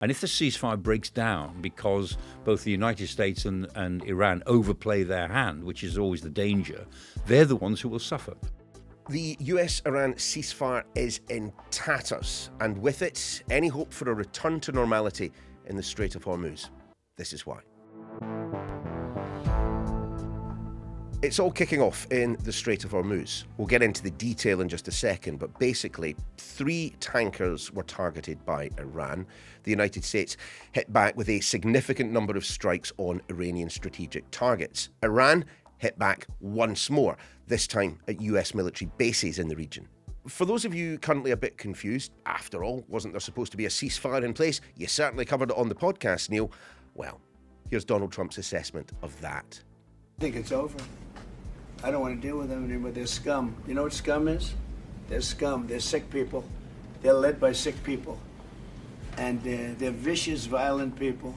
And if the ceasefire breaks down because both the United States and Iran overplay their hand, which is always the danger, they're the ones who will suffer. The US-Iran ceasefire is in tatters, and with it, any hope for a return to normality in the Strait of Hormuz. This is why. It's all kicking off in the Strait of Hormuz. We'll get into the detail in just a second, but basically, 3 tankers were targeted by Iran. The United States hit back with a significant number of strikes on Iranian strategic targets. Iran hit back once more, this time at US military bases in the region. For those of you currently a bit confused, after all, wasn't there supposed to be a ceasefire in place? You certainly covered it on the podcast, Neil. Well, here's Donald Trump's assessment of that. I think it's over. I don't want to deal with them anymore. They're scum. You know what scum is? They're scum. They're sick people. They're led by sick people. And they're vicious, violent people.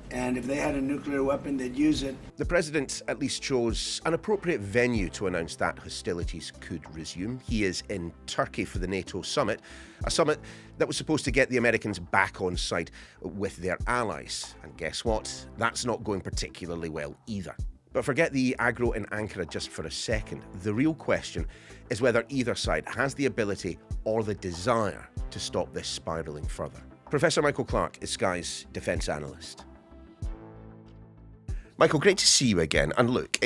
And if they had a nuclear weapon, they'd use it. The president at least chose an appropriate venue to announce that hostilities could resume. He is in Turkey for the NATO summit, a summit that was supposed to get the Americans back on side with their allies. And guess what? That's not going particularly well either. But forget the aggro in Ankara just for a second. The real question is whether either side has the ability or the desire to stop this spiralling further. Professor Michael Clarke is Sky's defence analyst. Michael, great to see you again. And look,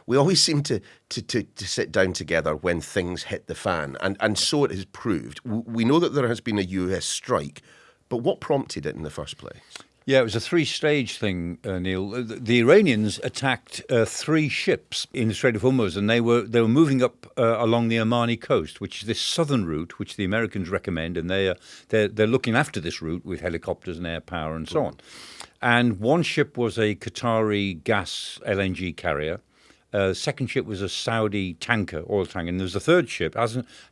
we always seem to sit down together when things hit the fan, and so it has proved. We know that there has been a US strike, but what prompted it in the first place? Yeah, it was a 3-stage thing, Neil. The Iranians attacked 3 ships in the Strait of Hormuz, and they were moving up along the Omani coast, which is this southern route, which the Americans recommend, and they're looking after this route with helicopters and air power and so on. And one ship was a Qatari gas LNG carrier. Second ship was a Saudi tanker, oil tanker, and there was a third ship.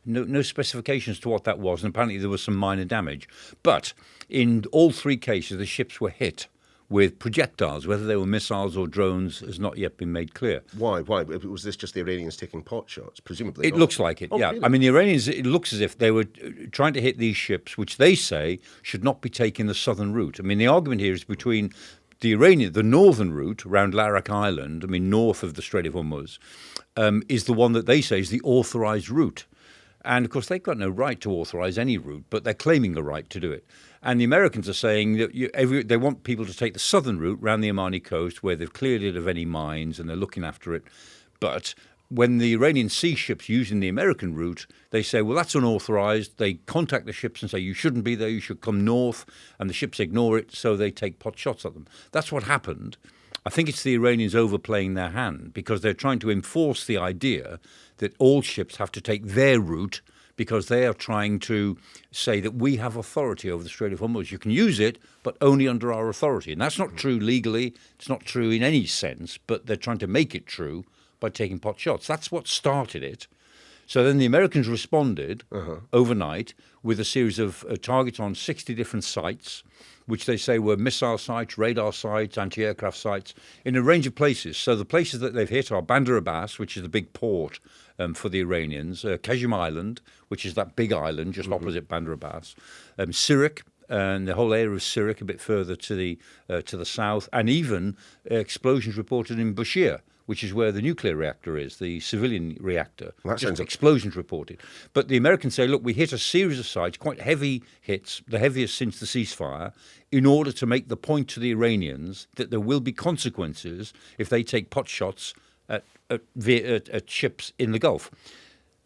No specifications to what that was, and apparently there was some minor damage. But in all 3 cases, the ships were hit with projectiles. Whether they were missiles or drones has not yet been made clear. Why? Was this just the Iranians taking pot shots? Presumably it not. Looks like it, yeah. Really? I mean, the Iranians, it looks as if they were trying to hit these ships, which they say should not be taking the southern route. I mean, the argument here is between the northern route around Larak Island, I mean, north of the Strait of Hormuz, is the one that they say is the authorized route. And, of course, they've got no right to authorize any route, but they're claiming the right to do it. And the Americans are saying that they want people to take the southern route around the Omani coast where they've cleared it of any mines and they're looking after it. But when the Iranian sea ships using the American route, they say, well, that's unauthorized. They contact the ships and say, you shouldn't be there, you should come north. And the ships ignore it, so they take pot shots at them. That's what happened. I think it's the Iranians overplaying their hand because they're trying to enforce the idea that all ships have to take their route because they are trying to say that we have authority over the Strait of Hormuz. You can use it, but only under our authority. And that's not true legally. It's not true in any sense, but they're trying to make it true by taking pot shots. That's what started it. So then the Americans responded overnight with a series of targets on 60 different sites, which they say were missile sites, radar sites, anti-aircraft sites, in a range of places. So the places that they've hit are Bandar Abbas, which is the big port for the Iranians, Kazim Island, which is that big island just opposite Bandar Abbas, Sirik, and the whole area of Sirik a bit further to the south, and even explosions reported in Bushehr, which is where the nuclear reactor is, the civilian reactor. Just explosions reported. But the Americans say, look, we hit a series of sites, quite heavy hits, the heaviest since the ceasefire, in order to make the point to the Iranians that there will be consequences if they take pot shots at ships in the Gulf.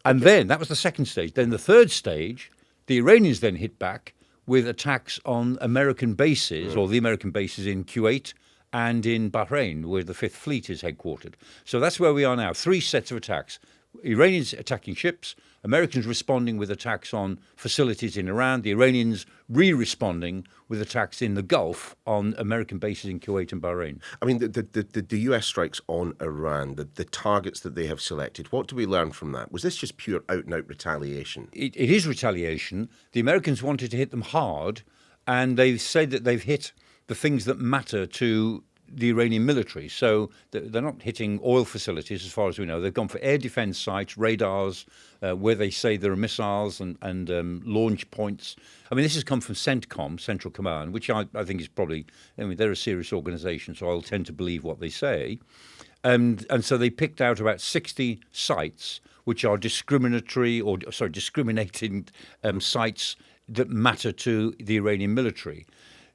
And then, that was the second stage. Then the third stage, the Iranians then hit back with attacks on American bases, or the American bases in Kuwait, and in Bahrain, where the Fifth Fleet is headquartered. So that's where we are now. 3 sets of attacks. Iranians attacking ships, Americans responding with attacks on facilities in Iran, the Iranians responding with attacks in the Gulf on American bases in Kuwait and Bahrain. I mean, the US strikes on Iran, the targets that they have selected, what do we learn from that? Was this just pure out-and-out retaliation? It is retaliation. The Americans wanted to hit them hard, and they've said that they've hit the things that matter to the Iranian military. So they're not hitting oil facilities, as far as we know. They've gone for air defense sites, radars, where they say there are missiles and launch points. I mean, this has come from CENTCOM, Central Command, which I think is probably, I mean, they're a serious organisation, so I'll tend to believe what they say. And so they picked out about 60 sites which are discriminating sites that matter to the Iranian military.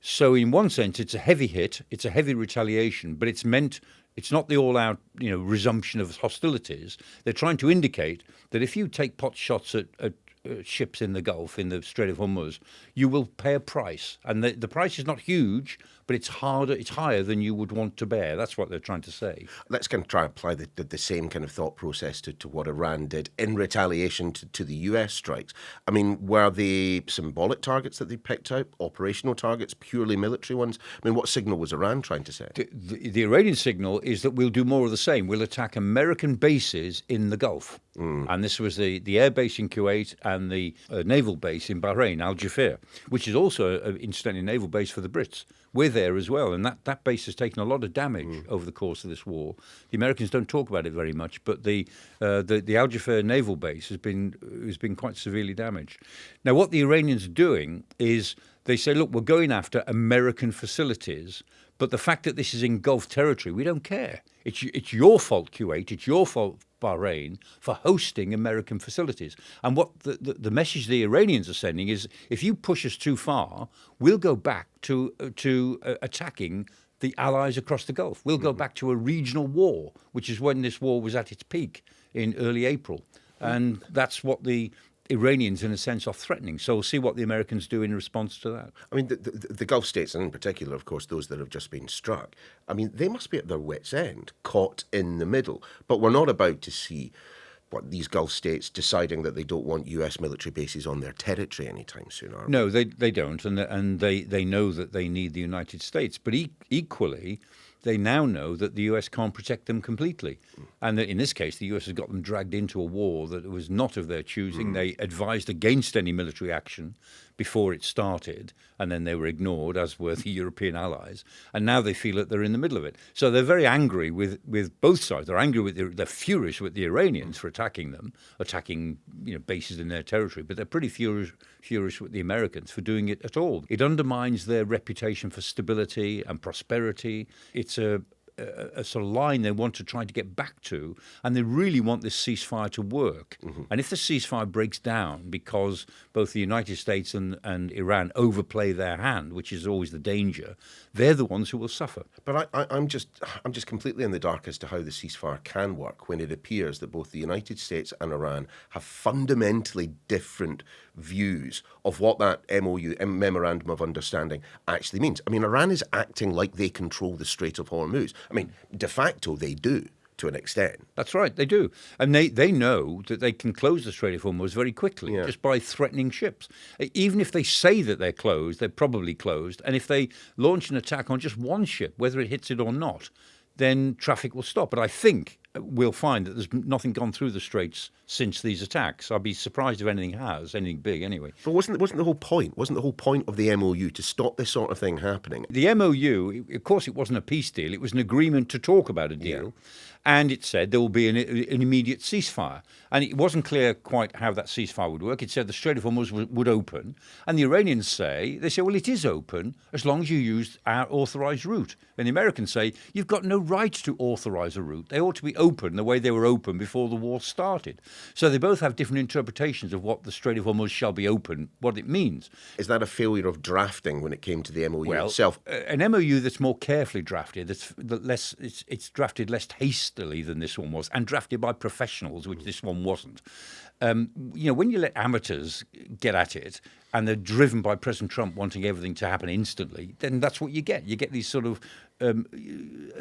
So in one sense, it's a heavy hit, it's a heavy retaliation, but it's not the all-out, resumption of hostilities. They're trying to indicate that if you take pot shots at ships in the Gulf, in the Strait of Hormuz, you will pay a price. And the price is not huge, but it's higher than you would want to bear. That's what they're trying to say. Let's kind of try and apply the same kind of thought process to what Iran did in retaliation to the US strikes. I mean, were they symbolic targets that they picked out, operational targets, purely military ones? I mean, what signal was Iran trying to send? The Iranian signal is that we'll do more of the same. We'll attack American bases in the Gulf. And this was the air base in Kuwait and the naval base in Bahrain, Al Jafir, which is also, incidentally, a naval base for the Brits. We're there as well, and that base has taken a lot of damage over the course of this war. The Americans don't talk about it very much, but the Al Jafir naval base has been quite severely damaged. Now, what the Iranians are doing is they say, look, we're going after American facilities, but the fact that this is in Gulf territory, we don't care. It's your fault, Kuwait. It's your fault, Bahrain, for hosting American facilities. And what the message the Iranians are sending is, if you push us too far, we'll go back to attacking the allies across the Gulf. We'll go back to a regional war, which is when this war was at its peak in early April. And that's what the Iranians, in a sense, are threatening. So we'll see what the Americans do in response to that. I mean, the Gulf states, and in particular, of course, those that have just been struck, I mean, they must be at their wits' end, caught in the middle. But we're not about to see these Gulf states deciding that they don't want US military bases on their territory anytime soon, are we? No, they don't, and they know that they need the United States. But equally, they now know that the US can't protect them completely. And that in this case, the US has got them dragged into a war that was not of their choosing. They advised against any military action before it started, and then they were ignored, as were the European allies. And now they feel that they're in the middle of it. So they're very angry with both sides. They're angry they're furious with the Iranians for attacking them, bases in their territory. But they're pretty furious with the Americans for doing it at all. It undermines their reputation for stability and prosperity. It's a sort of line they want to try to get back to, and they really want this ceasefire to work. And if the ceasefire breaks down because both the United States and Iran overplay their hand, which is always the danger, they're the ones who will suffer. But I'm just completely in the dark as to how the ceasefire can work when it appears that both the United States and Iran have fundamentally different views of what that MOU, Memorandum of Understanding, actually means. I mean, Iran is acting like they control the Strait of Hormuz. I mean, de facto, they do, to an extent. That's right, they do. And they know that they can close the Strait of Hormuz very quickly just by threatening ships. Even if they say that they're closed, they're probably closed. And if they launch an attack on just one ship, whether it hits it or not, then traffic will stop. But I think we'll find that there's nothing gone through the straits since these attacks. I'd be surprised if anything big anyway. But wasn't the whole point? Wasn't the whole point of the MOU to stop this sort of thing happening? The MOU, of course, it wasn't a peace deal. It was an agreement to talk about a deal. Yeah. And it said there will be an immediate ceasefire. And it wasn't clear quite how that ceasefire would work. It said the Strait of Hormuz would open. And the Iranians say, well, it is open as long as you use our authorized route. And the Americans say, you've got no right to authorize a route. They ought to be open the way they were open before the war started. So they both have different interpretations of what the Strait of Hormuz shall be open, what it means. Is that a failure of drafting when it came to the MOU itself? An MOU that's more carefully drafted, it's drafted less hastily than this one was, and drafted by professionals, which this one wasn't. When you let amateurs get at it, and they're driven by President Trump wanting everything to happen instantly, then that's what you get. You get these sort of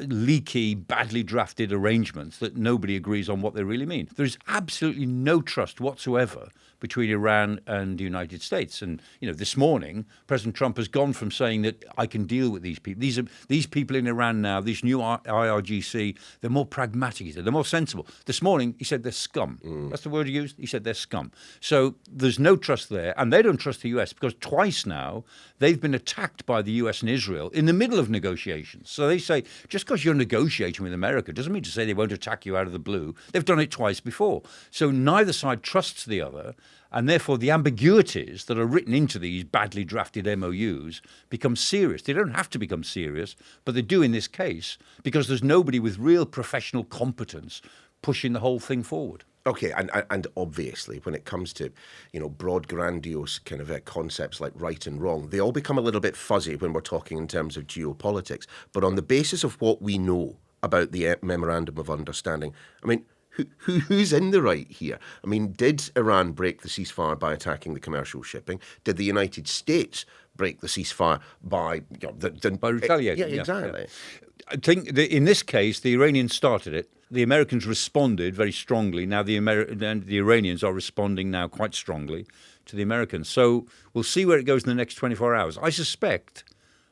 leaky, badly drafted arrangements that nobody agrees on what they really mean. There is absolutely no trust whatsoever between Iran and the United States. And this morning, President Trump has gone from saying that I can deal with these people. These people in Iran now, these new IRGC, they're more pragmatic. They're more sensible. This morning, he said they're scum. That's the word he used. He said they're scum. So there's no trust there, and they don't trust the US because twice now they've been attacked by the US and Israel in the middle of negotiations. So they say, just because you're negotiating with America doesn't mean to say they won't attack you out of the blue. They've done it twice before. So neither side trusts the other, and therefore the ambiguities that are written into these badly drafted MOUs become serious. They don't have to become serious, but they do in this case because there's nobody with real professional competence pushing the whole thing forward. Okay, and obviously, when it comes to, broad, grandiose kind of concepts like right and wrong, they all become a little bit fuzzy when we're talking in terms of geopolitics. But on the basis of what we know about the Memorandum of Understanding, I mean, who's in the right here? I mean, did Iran break the ceasefire by attacking the commercial shipping? Did the United States break the ceasefire by by retaliating? Yeah, exactly. Yeah. I think in this case, the Iranians started it. The Americans responded very strongly. Now the Iranians are responding now quite strongly to the Americans. So we'll see where it goes in the next 24 hours.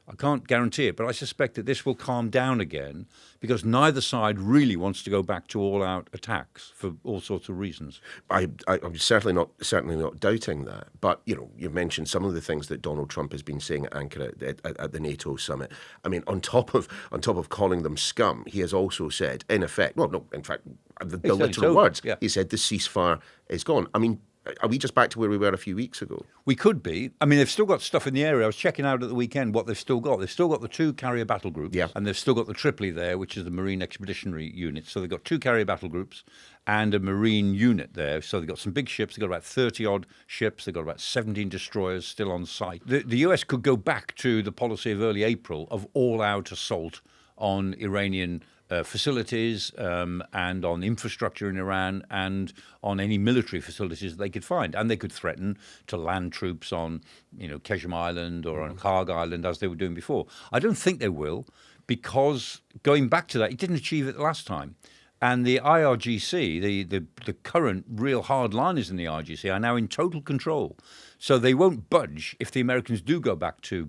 I can't guarantee it, but I suspect that this will calm down again because neither side really wants to go back to all-out attacks for all sorts of reasons. I'm certainly not doubting that. But you mentioned some of the things that Donald Trump has been saying at Ankara at the NATO summit. I mean, on top of calling them scum, he has also said, in effect, the literal words. Yeah. He said the ceasefire is gone. I mean, are we just back to where we were a few weeks ago? We could be. I mean, they've still got stuff in the area. I was checking out at the weekend what they've still got. They've still got the 2 carrier battle groups, and they've still got the Tripoli there, which is the Marine Expeditionary Unit. So they've got 2 carrier battle groups and a Marine unit there. So they've got some big ships. They've got about 30-odd ships. They've got about 17 destroyers still on site. The US could go back to the policy of early April of all-out assault on Iranian facilities and on infrastructure in Iran and on any military facilities that they could find. And they could threaten to land troops on, Keshem Island or on Karg Island as they were doing before. I don't think they will because going back to that, it didn't achieve it the last time. And the IRGC, the current real hardliners in the IRGC are now in total control. So they won't budge if the Americans do go back to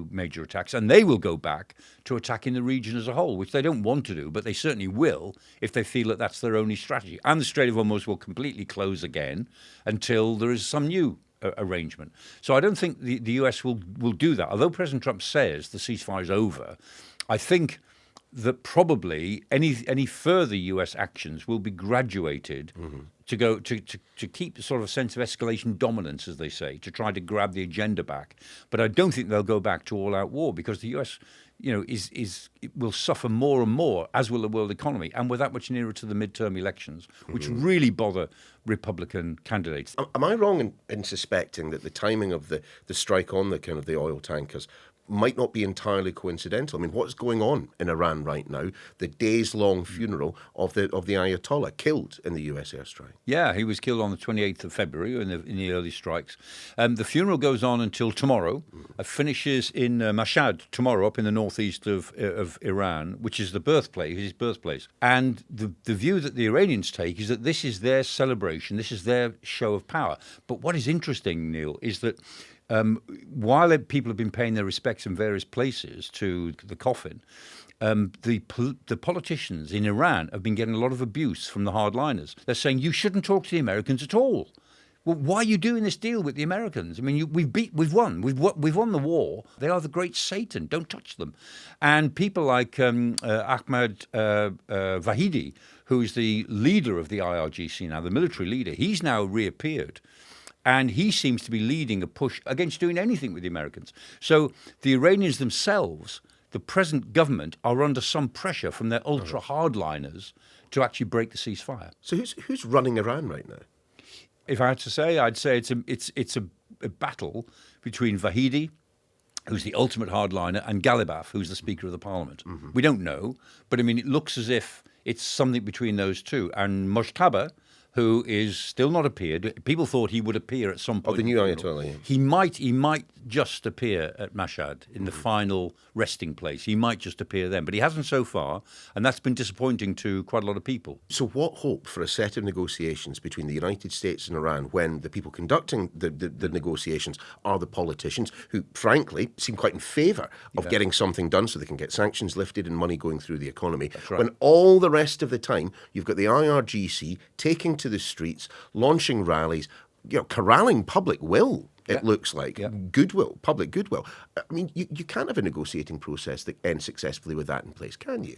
major attacks. And they will go back to attacking the region as a whole, which they don't want to do, but they certainly will if they feel that that's their only strategy. And the Strait of Hormuz will completely close again until there is some new arrangement. So I don't think the US will do that. Although President Trump says the ceasefire is over, I think that probably any further US actions will be graduated to go to keep sort of a sense of escalation dominance, as they say, to try to grab the agenda back. But I don't think they'll go back to all-out war because the US, it will suffer more and more, as will the world economy, and we're that much nearer to the midterm elections, which really bother Republican candidates. Am I wrong in suspecting that the timing of the strike on the oil tankers might not be entirely coincidental? I mean, what's going on in Iran right now? The days-long funeral of the Ayatollah killed in the US airstrike. Yeah, he was killed on the 28th of February in the early strikes. The funeral goes on until tomorrow. Finishes in Mashhad tomorrow, up in the northeast of Iran, which is his birthplace. And the view that the Iranians take is that this is their celebration, this is their show of power. But what is interesting, Neil, is that while people have been paying their respects in various places to the coffin, the politicians in Iran have been getting a lot of abuse from the hardliners. They're saying, you shouldn't talk to the Americans at all. Well, why are you doing this deal with the Americans? I mean, we've won the war. They are the great Satan. Don't touch them. And people like Ahmed Vahidi, who is the leader of the IRGC now, the military leader, he's now reappeared. And he seems to be leading a push against doing anything with the Americans. So the Iranians themselves, the present government, are under some pressure from their ultra hardliners to actually break the ceasefire. So who's running Iran right now? If I had to say, I'd say it's a battle between Vahidi, who's the ultimate hardliner, and Ghalibaf, who's the Speaker of the Parliament. We don't know, but I mean, it looks as if it's something between those two. And Mojtaba, who is still not appeared. People thought he would appear at some point. Oh, the new Ayatollah. Yeah. He might just appear at Mashhad in the final resting place. He might just appear then, but he hasn't so far, and that's been disappointing to quite a lot of people. So what hope for a set of negotiations between the United States and Iran when the people conducting the negotiations are the politicians who, frankly, seem quite in favour of getting something done so they can get sanctions lifted and money going through the economy. That's right. When all the rest of the time you've got the IRGC taking to the streets, launching rallies, corralling public will it looks like. Yeah. Goodwill, public goodwill. I mean, you can't have a negotiating process that ends successfully with that in place, can you?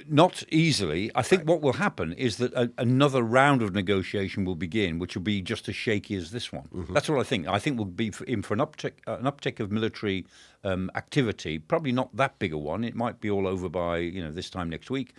Not easily. I think what will happen is that another round of negotiation will begin, which will be just as shaky as this one. That's what I think. I think we'll be in for an uptick of military activity. Probably not that big a one. It might be all over by this time next week.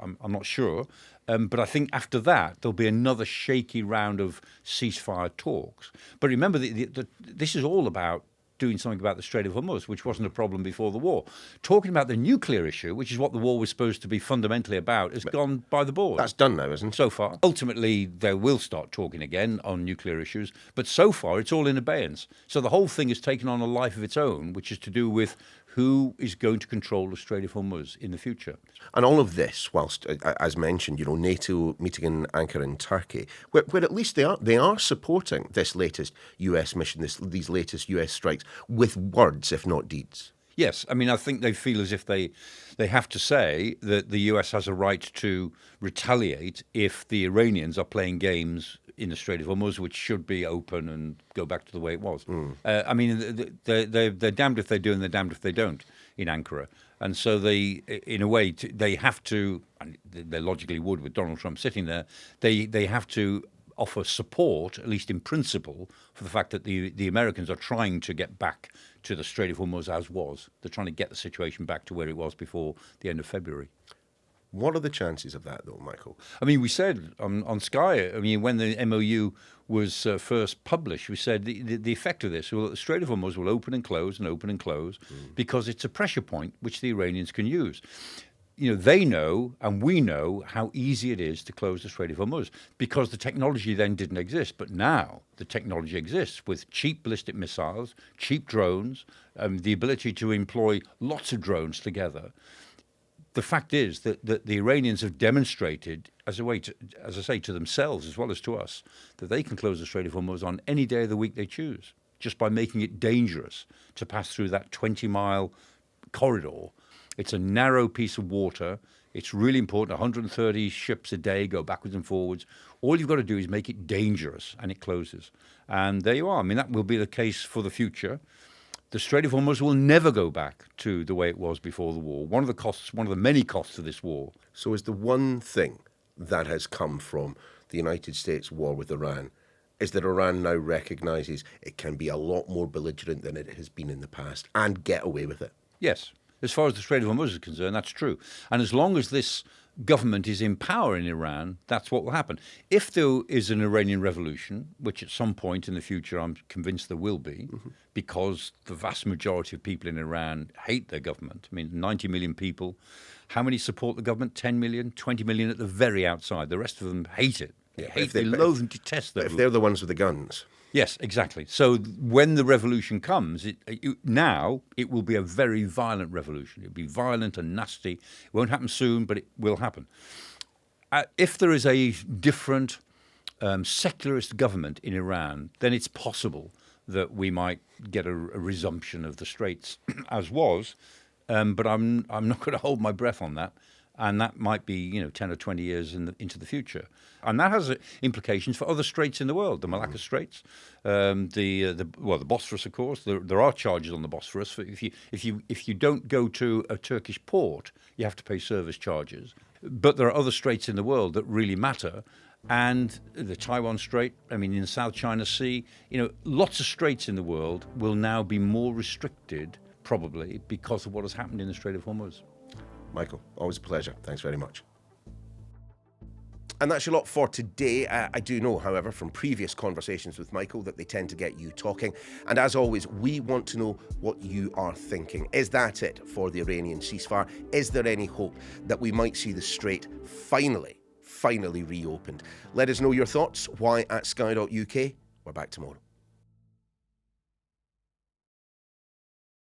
I'm not sure. But I think after that there'll be another shaky round of ceasefire talks. But remember, this is all about doing something about the Strait of Hormuz, which wasn't a problem before the war. Talking about the nuclear issue, which is what the war was supposed to be fundamentally about, has gone by the board. That's done now, isn't it? So far. Ultimately, they will start talking again on nuclear issues, but so far it's all in abeyance. So the whole thing has taken on a life of its own, which is to do with who is going to control the Strait of Hormuz in the future. And all of this, whilst, as mentioned, NATO meeting in Ankara in Turkey, where at least they are supporting this latest US mission, these latest US strikes, with words, if not deeds. Yes, I mean, I think they feel as if they have to say that the US has a right to retaliate if the Iranians are playing games in the Strait of Hormuz, which should be open and go back to the way it was. I mean, they're damned if they do and they're damned if they don't in Ankara. And so they, in a way, they have to, and they logically would with Donald Trump sitting there, they have to offer support, at least in principle, for the fact that the Americans are trying to get back to the Strait of Hormuz as was. They're trying to get the situation back to where it was before the end of February. What are the chances of that, though, Michael? I mean, we said on Sky, I mean, when the MOU was first published, we said the effect of this, well, the Strait of Hormuz will open and close and open and close because it's a pressure point which the Iranians can use. They know and we know how easy it is to close the Strait of Hormuz because the technology then didn't exist. But now the technology exists with cheap ballistic missiles, cheap drones, the ability to employ lots of drones together. The fact is that the Iranians have demonstrated, as a way to, as I say, to themselves as well as to us, that they can close the Strait of Hormuz on any day of the week they choose, just by making it dangerous to pass through that 20-mile corridor. It's a narrow piece of water. It's really important. 130 ships a day go backwards and forwards. All you've got to do is make it dangerous, and it closes. And there you are. I mean, that will be the case for the future. The Strait of Hormuz will never go back to the way it was before the war. One of the many costs of this war. So is the one thing that has come from the United States war with Iran is that Iran now recognises it can be a lot more belligerent than it has been in the past and get away with it? Yes. As far as the Strait of Hormuz is concerned, that's true. And as long as this government is in power in Iran, that's what will happen. If there is an Iranian revolution, which at some point in the future I'm convinced there will be, because the vast majority of people in Iran hate their government. I mean, 90 million people. How many support the government? 10 million, 20 million at the very outside. The rest of them hate it. They loathe and detest that. If they're the ones with the guns. Yes, exactly. So when the revolution comes, now it will be a very violent revolution. It'll be violent and nasty. It won't happen soon, but it will happen. If there is a different secularist government in Iran, then it's possible that we might get a resumption of the Straits as was. But I'm not going to hold my breath on that. And that might be, 10 or 20 years into the future. And that has implications for other straits in the world, the Malacca Straits, the Bosphorus, of course. There are charges on the Bosphorus. If you don't go to a Turkish port, you have to pay service charges. But there are other straits in the world that really matter. And the Taiwan Strait, in the South China Sea, lots of straits in the world will now be more restricted, probably, because of what has happened in the Strait of Hormuz. Michael, always a pleasure. Thanks very much. And that's your lot for today. I do know, however, from previous conversations with Michael that they tend to get you talking. And as always, we want to know what you are thinking. Is that it for the Iranian ceasefire? Is there any hope that we might see the Strait finally reopened? Let us know your thoughts. Why at sky.uk? We're back tomorrow.